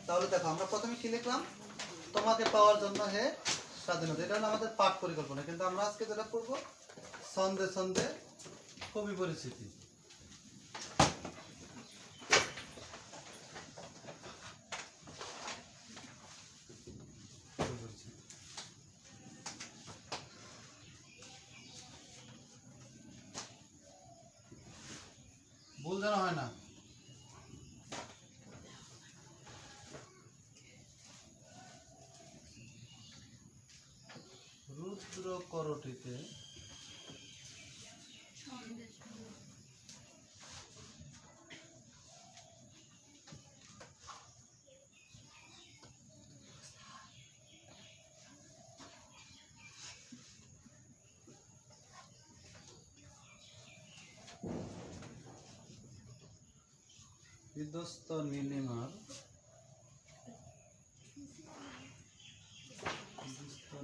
তাহলে দেখো আমরা প্রথমে কি লিখলাম, তোমাকে পাওয়ার জন্য হে স্বাধীনতা, এটা হলো আমাদের পাঠ পরিকল্পনা। কিন্তু আমরা আজকে যেটা করবো ছন্দে ছন্দে কবি পরিচিতি। ভুল যেন হয় না। রুদ্র করটিতে বিধ্বস্ত নীলিমার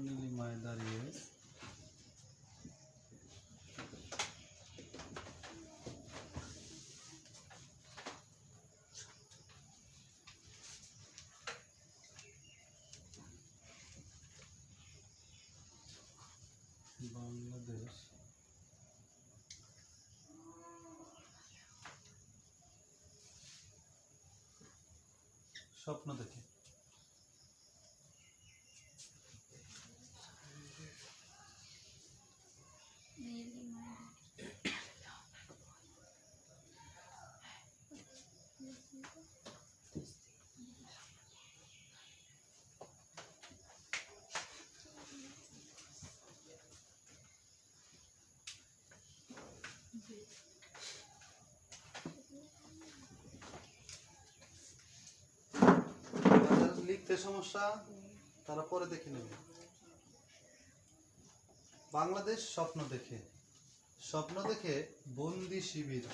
নীলিমায় দাঁড়িয়ে বাংলাদেশ স্বপ্ন দেখে। লিখতে সমস্যা তারা পরে দেখে নেবে। বাংলাদেশ স্বপ্ন দেখে, স্বপ্ন দেখে বন্দি শিবির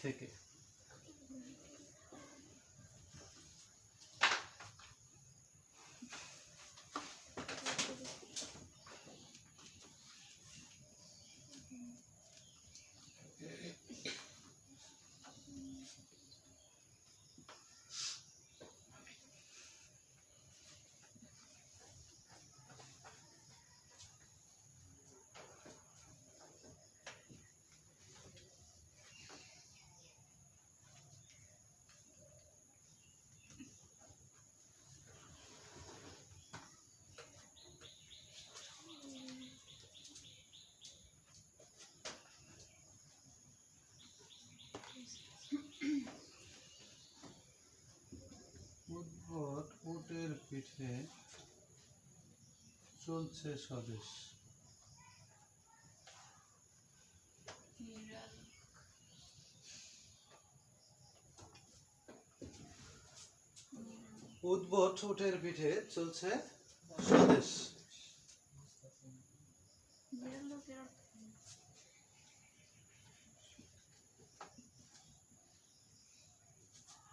থেকে। উদ্ভট উটের পিঠে চলছে স্বদেশ। উদ্ভট উটের পিঠে চলছে স্বদেশ।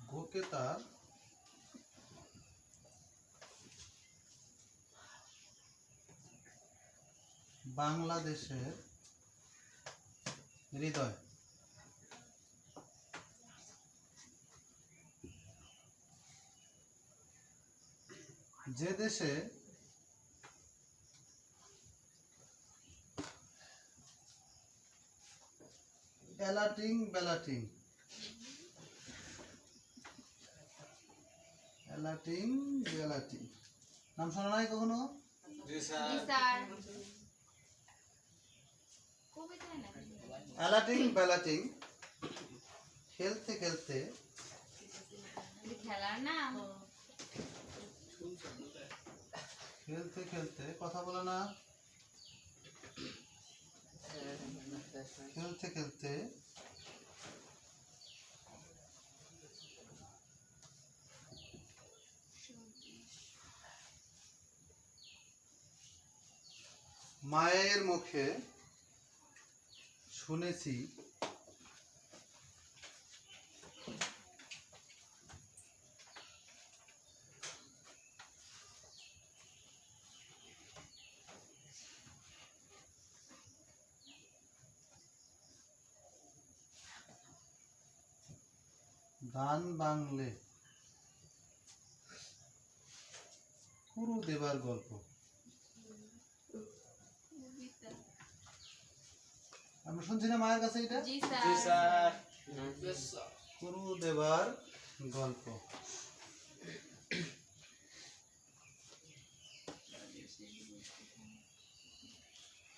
ঘোকে তার বাংলাদেশের হৃদয়। যে দেশে এলাটিং বেলাটিং, এলাটিং বেলাটিং নাম শোনা নাই কখনো? এলাটিং বেলাটিং খেলতে খেলতে, খেলার নাম খেলতে খেলতে, কথা বলে না, খেলতে খেলতে মায়ের মুখে শুনেছি গান বাংলে কুরু দেবার গল্প। আমরা শুনছি না মায়ের কাছে এটা? জি স্যার। কুরু দেবার গল্প।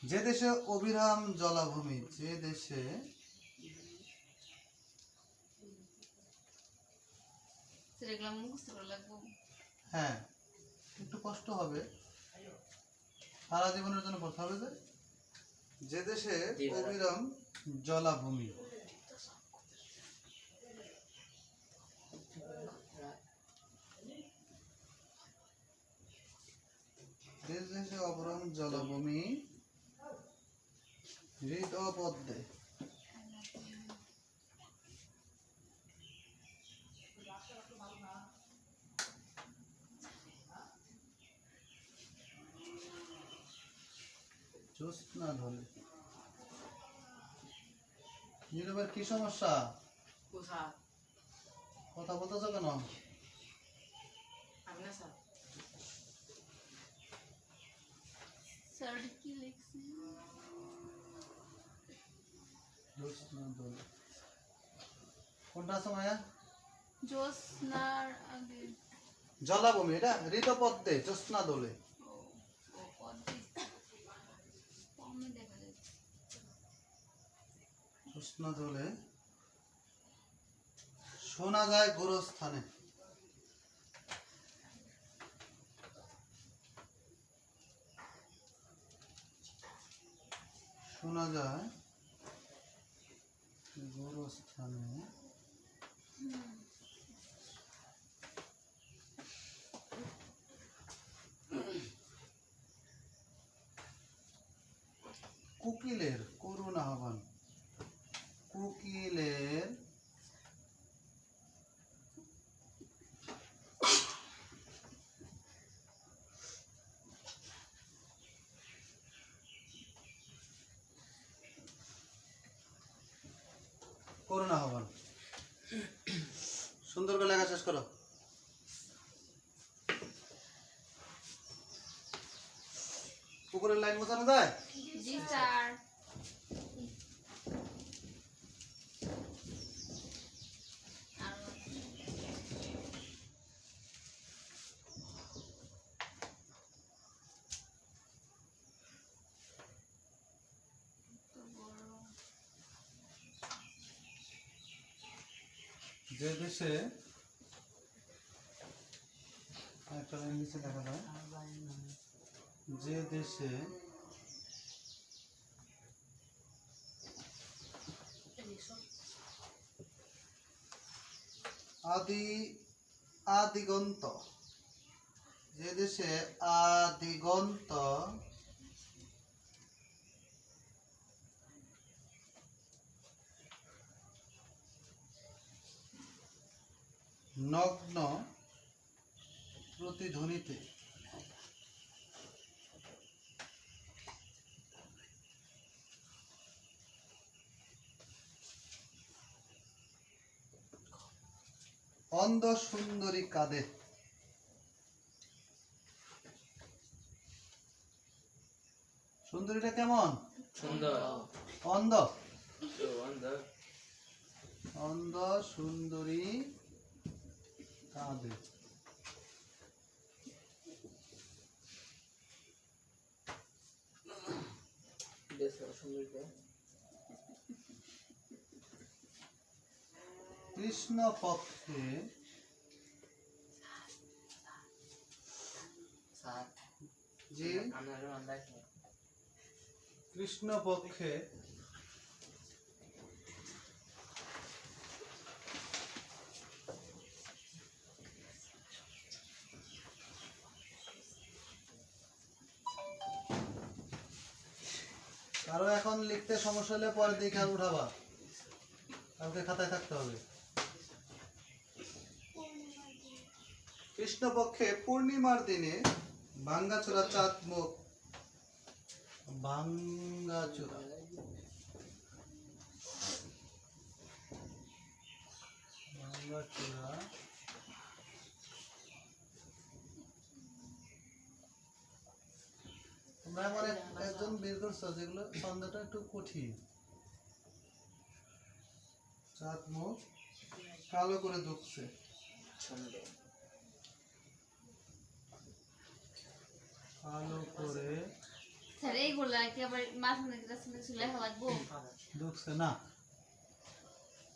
যে দেশে অবিরাম জলাভূমি, যে দেশে সেগুলো মুখস্থ করে লাগবো। হ্যাঁ একটু কষ্ট হবে, সারা জীবনের জন্য পড়তে হবে। যে দেশে অবিরাম জলাভূমি, যে দেশে অবিরাম জলাভূমি হৃদপদ্মে জ্যোৎস্না ধরে। নীরবের কি সমস্যা? কথা বলতেছো কেন? স্যার কি লিখছি? জ্যোৎস্না ধরে কোনটা আছে মায়া? জ্যোৎস্নার আগে জলাভূমি, এটা ঋতপদ্মে জ্যোৎস্না দোলে। ও ও পদ্মে কমে দেখা যাচ্ছে। জ্যোৎস্না দোলে শোনা যায় গোরস্থানে। শোনা যায় গোরস্থানে কোকিলের করুণ আহ্বান। কোকিলের করুণ আহ্বান। সুন্দর করে লেখা শেষ করো। পুকুরের লাইন বোঝানো যায়? জি স্যার। যে দেশে একটা লাইন নিচে দেখা যায়, যে দেশে আদিগন্ত, যে দেশে আদিগন্ত নগ্ন প্রতিধ্বনিতে অন্ধ সুন্দরী কাঁদে। সুন্দরীটা কেমন? সুন্দর। অন্ধ, অন্ধ। অন্ধ সুন্দরী কাঁদে। কৃষ্ণ পক্ষে যে কৃষ্ণ পক্ষে কারো এখন লিখতে সমস্যা হলে পরে দেখে আর উঠাবা, কালকে খাতায় থাকতে হবে। কৃষ্ণপক্ষে পূর্ণিমার দিনে ভাঙ্গাচোরা চাঁদ মুখ, ভাঙ্গাচোরা ভাঙ্গাচোরা তোমরা আমার একজন বের করছো যেগুলো ছন্দটা একটু কঠিন। চাঁদ মুখ কালো করে ধুকছে, ছন্দ কালো করে স্যার এইগুলা কি আবার মাথা থেকে কিছু লেখা লাগবো? ধুকছে না,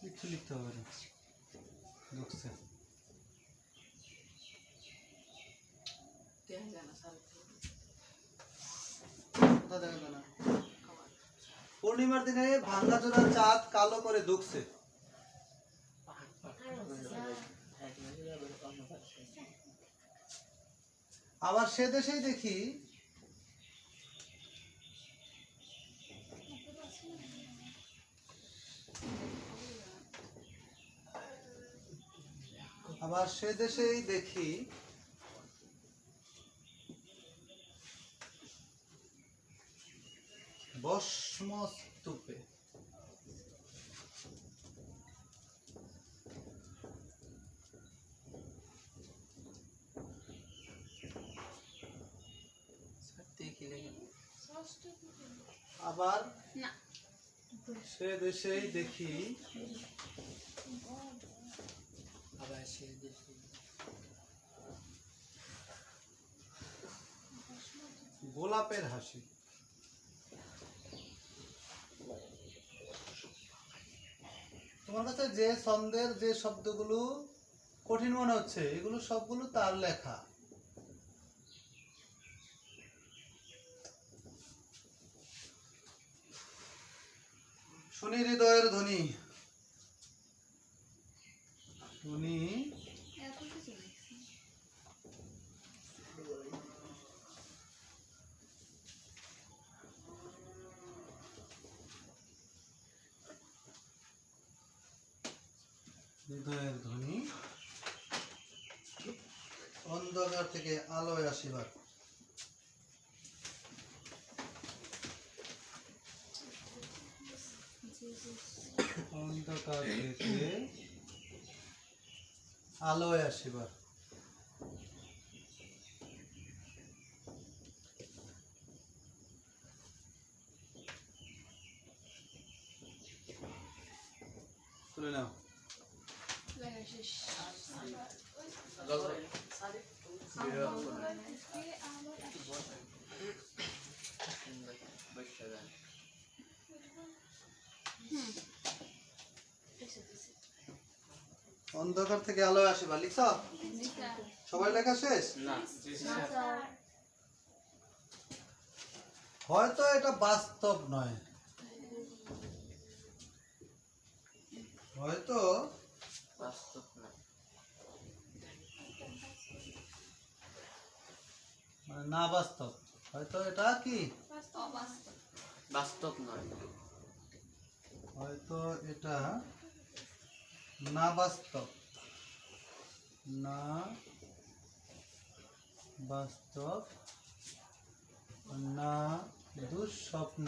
কিছু লিখতে হবে না, ধুকছে। কোথায় দেখা যায় না? পূর্ণিমার দিনে ভাঙ্গা জোড়া চাঁদ কালো করে ধুকছে। আবার সে দেশেই দেখি ভস্মস্তূপে আবার না সে দেশেই দেখি আবার সে দেশে গোলাপের হাসি। তোমার কাছে যে ছন্দের যে শব্দগুলো কঠিন মনে হচ্ছে এগুলো সবগুলো তার লেখা। শুনি হৃদয়ের ধ্বনি, শুনি এত কিছু লিখছি। হৃদয়ের ধ্বনি, অন্ধকার থেকে আলোয় আসিবার। অন্ধকার থেকে আলোয় আসিবার। তুলে নাও। লেখা শেষ। অন্ধকার থেকে আলোয় আসিবার লিখছ? জি স্যার। সবাই লেখা শেষ? না না স্যার। হয়তো এটা বাস্তব নয়, হয়তো বাস্তব না, মানে না বাস্তব, হয়তো এটা কি অবাস্তব। বাস্তব নয়, হয়তো এটা না বাস্তব, না বাস্তব, না দুঃস্বপ্ন।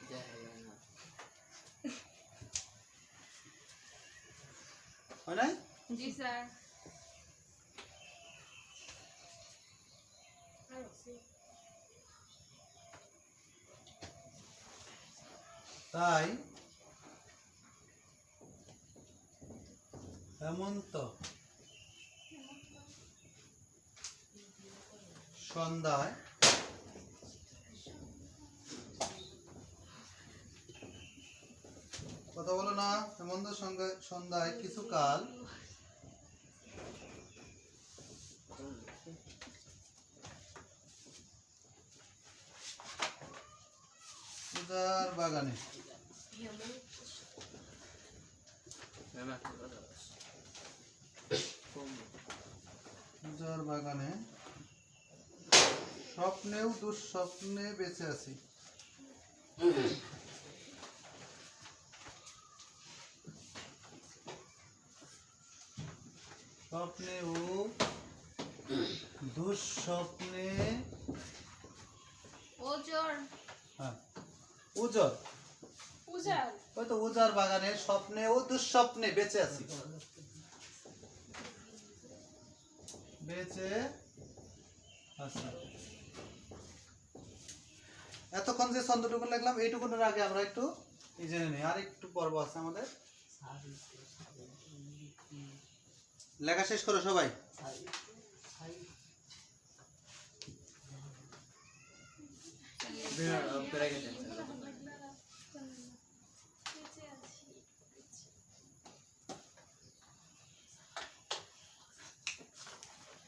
দেখা যায় না। হয় নাই? জি স্যার। তাই হেমন্ত সন্ধ্যায় কথা বলো না, হেমন্ত সন্ধ্যায় কিছু কাল পূজার বাগানে পূজার বাগানে স্বপ্নেও দুঃস্বপ্নে বেঁচে আছি। স্বপ্নেও দুঃস্বপ্নে, ওজোর। হ্যাঁ উজ্জ্বল, উজার। ওই তো উজার বাগানে স্বপ্নে ও দুঃস্বপ্নে বেঁচে আছি, বেঁচে আছি। এতক্ষণ যে ছন্দটুকু লিখলাম এইটুকুনের আগে আমরা একটু জেনে নিই, আর একটু পর্ব আছে আমাদের। লেখা শেষ করো সবাই।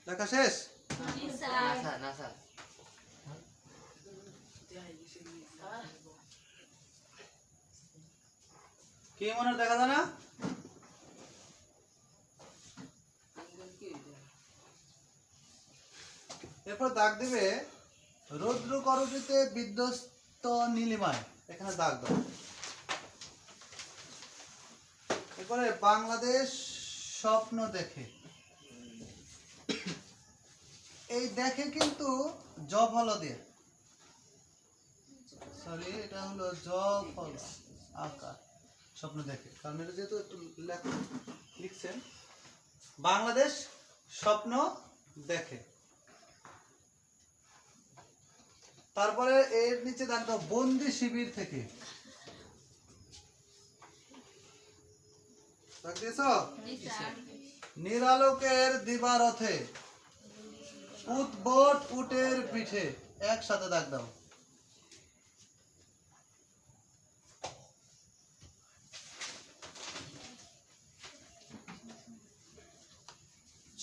লেখা শেষ? জি না স্যার। স্যার, না স্যার। কি মনে দেখা যায় না? এরপর দাগ দিবে রৌদ্র করটিতে বিধ্বস্ত নীলিমায়, এখানে দাগ দাও। এরপরে বাংলাদেশ স্বপ্ন দেখে, এই দেখে কিন্তু জ ফল দিয়ে, সরি এটা হলো জ ফল আকার, স্বপ্ন দেখে, কারণ এটা যেহেতু একটু লিখছেন বাংলাদেশ স্বপ্ন দেখে। তারপরে এর নিচে দেখো বন্দি শিবির থেকে, দেখছো জি স্যার। নিরালোকের দিবারথে উদ্ভট উটের পিঠে, একসাথে দাগ দাও।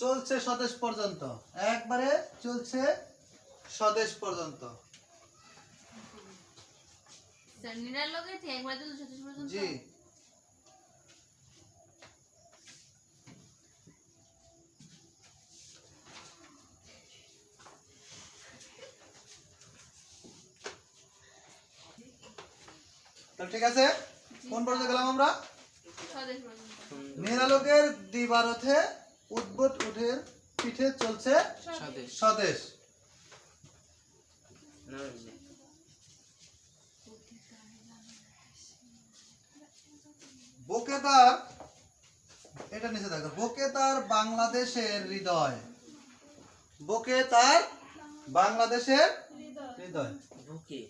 চলছে স্বদেশ পর্যন্ত, একবারে চলছে স্বদেশ পর্যন্ত। স্যার নিরালোকে থেকে একবার তো 36 পর্যন্ত। জি তাহলে ঠিক আছে, কোন পর্যন্ত গেলাম আমরা? স্বদেশ পর্যন্ত। নিরালোকের দিবারথে উদ্ভট উটের পিঠে চলছে স্বদেশ। স্বদেশ। নরজে। বুকে তার, এটা নিচে দেখো, বুকে তার বাংলাদেশের হৃদয়, বুকে তার বাংলাদেশের হৃদয়। বুকে।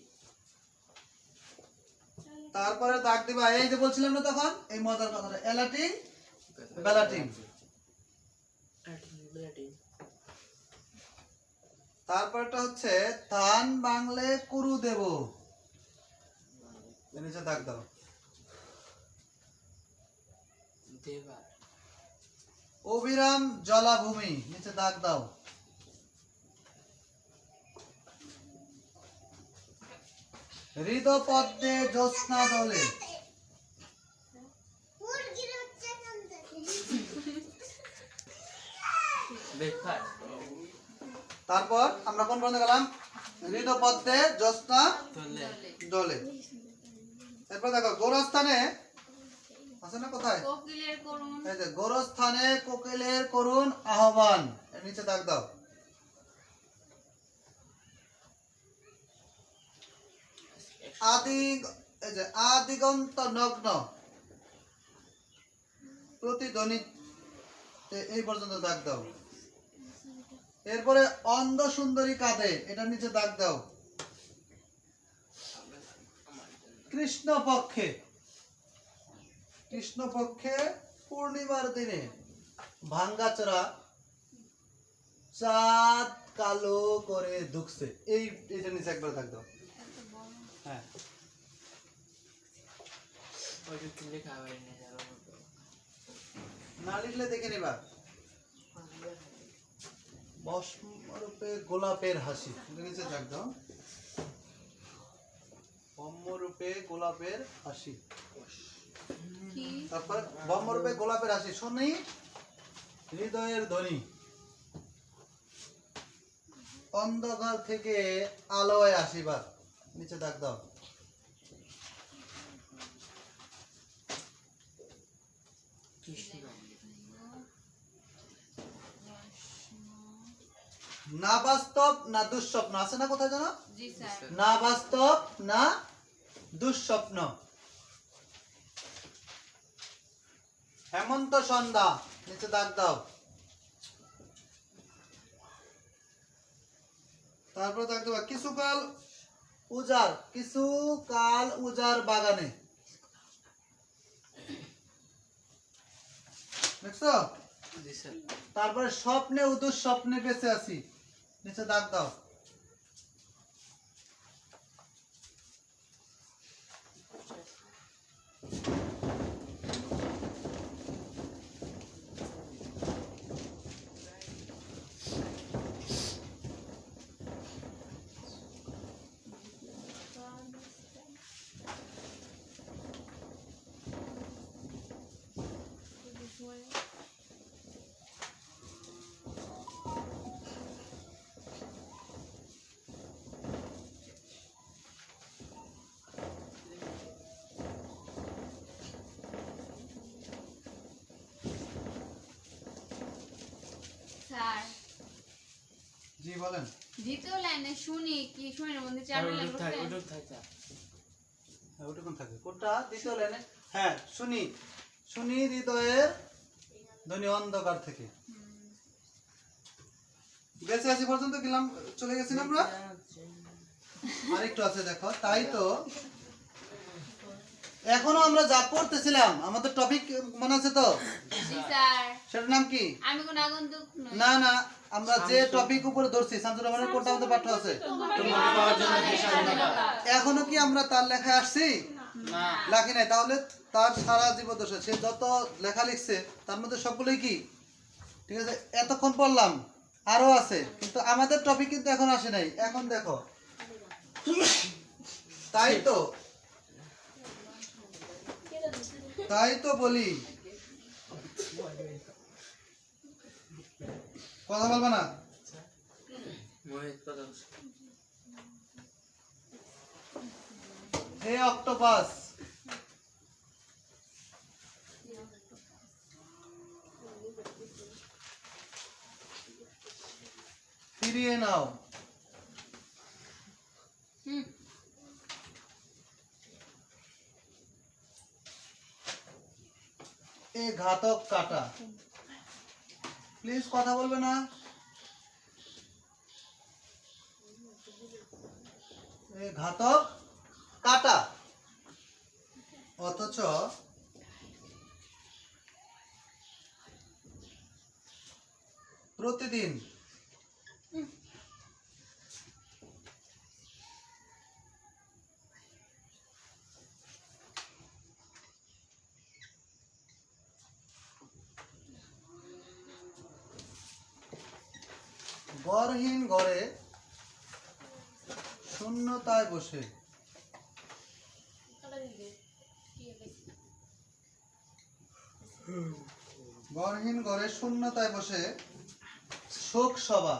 তারপরে দাগ দিবা, এই যে বলছিলাম না তখন এই মজার কথাটা, এলাটিং বেলাটিং। তারপরটা হচ্ছে তান বাংলে কুরু দেব, এর নিচে দাগ দাও। দেবার। অবিরাম জলাভূমি, নিচে দাগ দাও। হৃদপদ্মে জ্যোৎস্না দোলে, বেকার। তারপর আমরা কোন পর্যন্ত গেলাম? হৃদপদ্মে জ্যোৎস্না তোলে। দোলে। এরপর দেখো গোরস্থানে আছে না, কোথায়? কোকিলের করুণ। এই যে গোরস্থানে কোকিলের করুণ আহ্বান, এর নিচে দাগ দাও। আদি, এই যে আদিগন্ত নগ্ন প্রতিধ্বনি, এই পর্যন্ত দাগ দাও। এরপরে অন্ধ সুন্দরী কাঁদে, এটার নিচে দাগ দাও। কৃষ্ণ পক্ষে, কৃষ্ণ পক্ষে পূর্ণিমার দিনে ভাঙ্গাচোরা চাঁদ কালো করে ঢুকছে, এইটা নিচে একবার দাগ দাও। হ্যাঁ ওইটা কি লেখা হবে না যাবে মতো। না লিখলে দেখে নিবা। বস্মরূপে গোলাপের হাসি, এটা নিচে দাগ দাও। বম্মরূপে গোলাপের হাসি। কি? তারপর বম্মরূপে গোলাপের হাসি শুনি হৃদয়ের ধ্বনি, অন্ধকার থেকে আলোয় আসিবার, নিচে দাগ দাও। কৃষ্ণ। না বাস্তব না দুঃস্বপ্ন, আছে না কোথায় জানো? জি স্যার। না বাস্তব না দুঃস্বপ্ন। হেমন্ত সন্ধ্যা, নিচে দাগ দাও। তারপর দাগ দেবা কিছুকাল উজাড়, কিছুকাল উজাড় বাগানে। দেখছো? জি স্যার। তারপরে স্বপ্নে উদুর স্বপ্নে বেঁচে আছি, নিচে দাগ দাও। স্যার জি বলেন। দ্বিতীয় লাইনে শুনি কি শুনের মধ্যে চার লাইন ওটুক থাক, করছেন? ওটুক থাক স্যার। হ্যাঁ, ওটুকুন থাকে। কোনটা? দ্বিতীয় লাইনে। হ্যাঁ, শুনি শুনি হৃদয়ের ধ্বনি অন্ধকার থেকে। বেঁচে আছি পর্যন্ত গেলাম, চলে গেছি না আমরা? আরেকটু আছে দেখো। তাই তো এখনো আমরা যা পড়তেছিলাম, আমাদের টপিক মনে আছে তো? জি স্যার। সেটার নাম কি? আমি কোন আগন্তুক নই। না না, আমরা যে টপিক উপরে ধরছি শামসুর রহমানের কোনটা আমাদের পাঠ্য আছে? তোমাকে পাওয়ার জন্য কি স্বাধীনতা? এখনো কি আমরা তার লেখায় আসছি? না। লেখি নাই। তাহলে তার সারা জীবদ্দশা সে যত লেখা লিখছে তার মধ্যে সবগুলোই কি ঠিক আছে? এতক্ষণ পড়লাম, আরো আছে, কিন্তু আমাদের টপিক কিন্তু এখন আসে নাই। এখন দেখো, তাই তো তাই তো বলি, কথা বলবে না? মোহিত কথা বলছে। হে অক্টোপাস, ফিরিয়ে নাও হুম। এ ঘাতক কাটা। প্লিজ কথা বলবে না? এ ঘাতক কাটা, অথচ প্রতিদিন ঘরহীন ঘরে শূন্যতায় বসে ঘরহীন ঘরে শূন্যতায় বসে শোক সভা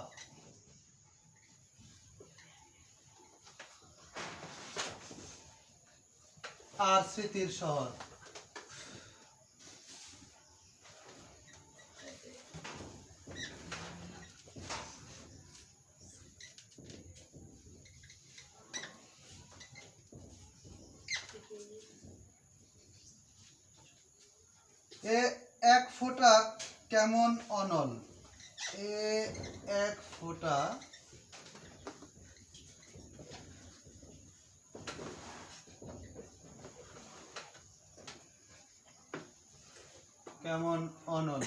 আর স্মৃতির শহর। এ এক ফোঁটা কেমন অনল, এ এক ফোঁটা কেমন অনল।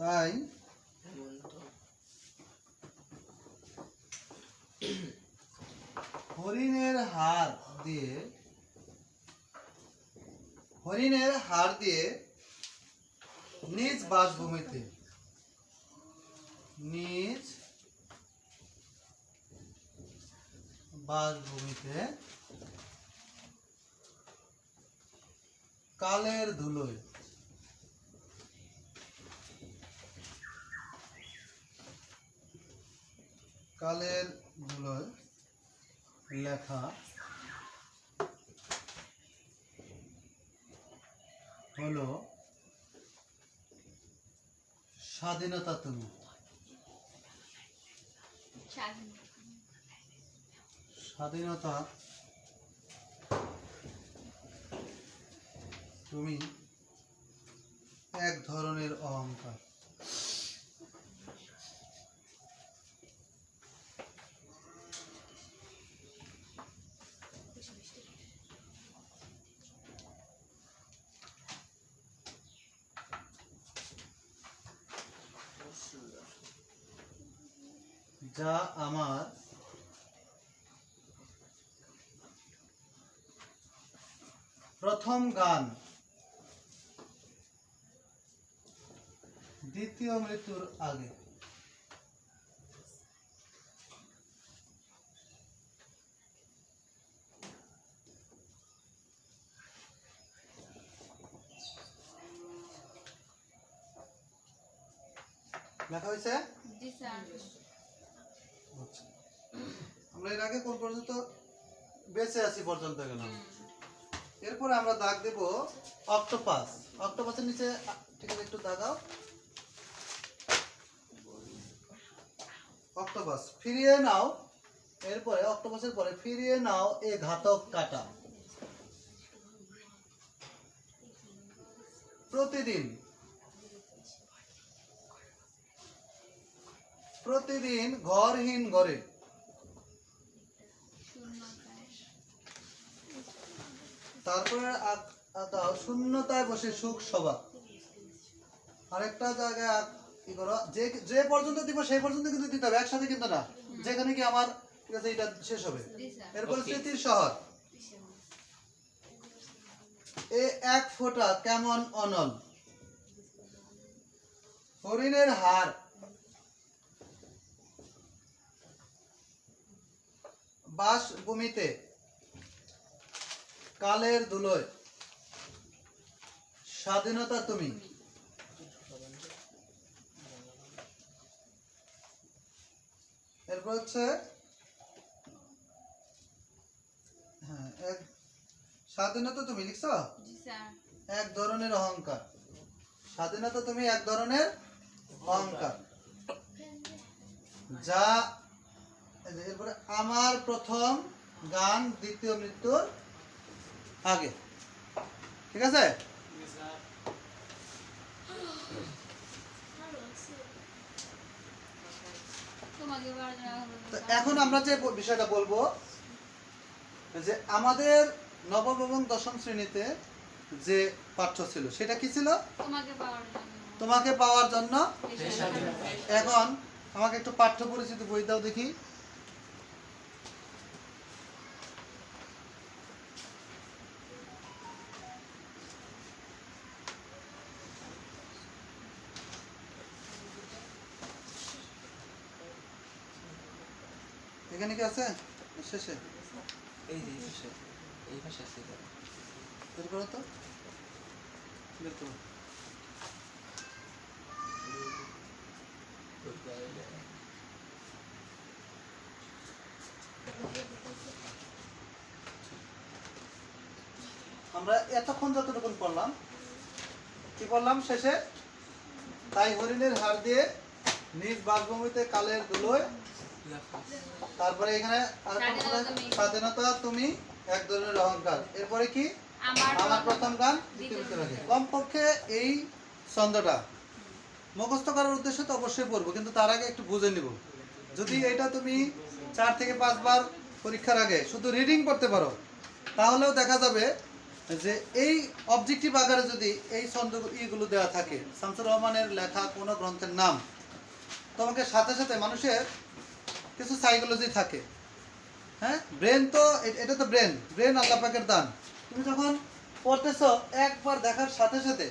তাই হেমন্ত। হরিণের হাড় দিয়ে নিজ বাসভূমিতে কালের ধুলোয় কালের ধুলোয় লেখা হলো স্বাধীনতা তুমি। স্বাধীন। স্বাধীনতা তুমি এক ধরনের অহংকার। যা আমার প্রথম গান, দ্বিতীয় মৃত্যুর আগে। লেখা হয়েছে। জি স্যার। আচ্ছা। আমরা এর আগে কোন পর্যন্ত বেঁচে আছি পর্যন্ত গেলাম। এরপরে আমরা দাগ দেব অক্টোপাস। অক্টোপাসের নিচে ঠিক আছে একটু দাগাও। অক্টোপাস ফিরিয়ে নাও। এরপরে অক্টোপাসের পরে ফিরিয়ে নাও এ ঘাতক কাটা। প্রতিদিন প্রতিদিন ঘরহীন ঘরে তারপরে আঁকাও শূন্যতায় বসে সুখ সভা। আরেকটা জায়গায় কি করো, যে যে পর্যন্ত দিব সেই পর্যন্ত কিন্তু দিতে হবে, একসাথে কিন্তু না। যেখানে কি আমার ঠিক আছে এটা শেষ হবে। এরপর স্মৃতির শহর। এ এক ফোঁটা কেমন অনল হরিণের হাড়। বাস ভূমিতে কালের ধুলোয় স্বাধীনতা তুমি। এরপর হচ্ছে হ্যাঁ এক স্বাধীনতা তুমি লিখছো। জি স্যার। এক ধরনের অহংকার। স্বাধীনতা তুমি এক ধরনের অহংকার। যা এরপরে আমার প্রথম গান, দ্বিতীয় মৃত্যুর আগে। ঠিক আছে। তোমাকে তো এখন আমরা যে বিষয়টা বলবো যে আমাদের নবম এবং দশম শ্রেণীতে যে পাঠ্য ছিল সেটা কি ছিল? তোমাকে পাওয়ার জন্য। তোমাকে পাওয়ার জন্য। এই স্বাধীনতা। এখন আমাকে একটু পাঠ্য পরিচিতি বই দাও দেখি। এখানে কি আছে শেষে? এই যে পাশে, এই পাশে আছে এটা। বের করো তো, বের করো। আমরা এতক্ষণ যতটুকু পড়লাম কি পড়লাম শেষে? তাই হরিণের হাড় দিয়ে নিজ বাসভূমিতে কালের ধুলোয়। তারপরে এখানে আর স্বাধীনতা তুমি এক ধরনের অহংকার। এরপরে কি? আমার প্রথম গান, দ্বিতীয় মৃত্যুর আগে। কমপক্ষে এই ছন্দটা মুখস্থ করার উদ্দেশ্যে তো অবশ্যই পড়বো, কিন্তু তার আগে একটু বুঝে নিব। যদি এটা তুমি 4 থেকে 5 বার পরীক্ষার আগে শুধু রিডিং করতে পারো তাহলেও দেখা যাবে যে এই অবজেক্টিভ আকারে যদি এই ছন্দ ইগুলো দেওয়া থাকে, শামসুর রহমানের লেখা কোনো গ্রন্থের নাম, তোমাকে সাথে সাথে মানুষের কিছু সাইকোলজি থাকে। হ্যাঁ, ব্রেন তো এটা তো ব্রেন আল্লাহ পাকের দান। তুমি যখন পড়তেছো একবার দেখার সাথে সাথে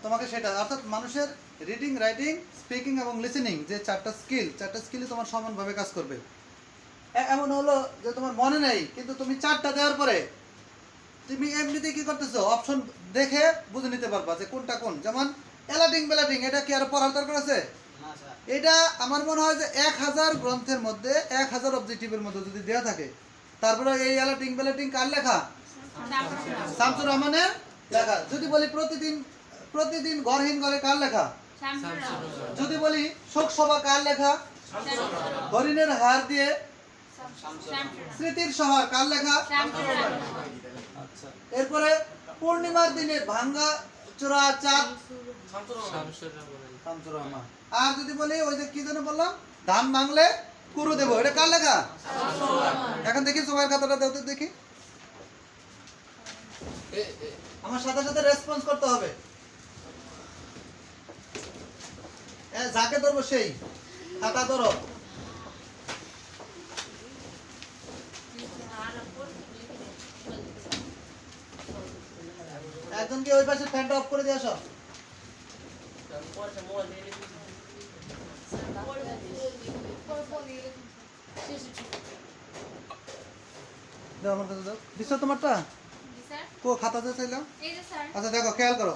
তোমাকে সেটা, অর্থাৎ মানুষের রিডিং, রাইটিং, স্পিকিং এবং লিসেনিং যে 4টা স্কিলই তোমার সমানভাবে কাজ করবে। এমন হলো যে তোমার মনে নেই, কিন্তু তুমি 4টা দেওয়ার পরে তুমি এমনিতে কি করতেছো, অপশন দেখে বুঝে নিতে পারবা যে কোনটা কোন। যেমন এলাটিং বেলাটিং, এটা কি আর পড়ার দরকার আছে? এটা আমার মনে হয় যে 1000 গ্রন্থের মধ্যে 1000 অবজেক্টিভের মধ্যে যদি দেওয়া থাকে, তারপরে এই অ্যালার্টিং ব্যালার্টিং কার লেখা? শামসুর রহমানের লেখা। যদি বলি প্রতিদিন ঘরহীন ঘরে কার লেখা? যদি বলি শোক সভা কার লেখা? হরিণের হার দিয়ে স্মৃতির শহর কার লেখা? আচ্ছা, এরপরে পূর্ণিমার দিনে ভাঙ্গা চোরা চাঁদ শামসুর রহমান। আর যদি বলি ওই যে কি যেন বললাম, ধান ভাঙলে কুরু দেব, এটা কার লেখা? এখন দেখি সময়ের খাতাটা দেওতে দেখি। আমার সাথে সাথে রেসপন্স করতে হবে, যাকে ধরবো সেই খাতা ধরো। একজন কি ওই পাশে ফ্যানটা অফ করে দিয়ে আসো। দাও আমার কাছে দাও। দিছো তোমারটা? স্যার কো খাতা দিয়ে চাইলাম। এই যে স্যার আচ্ছা দেখো, খেয়াল করো।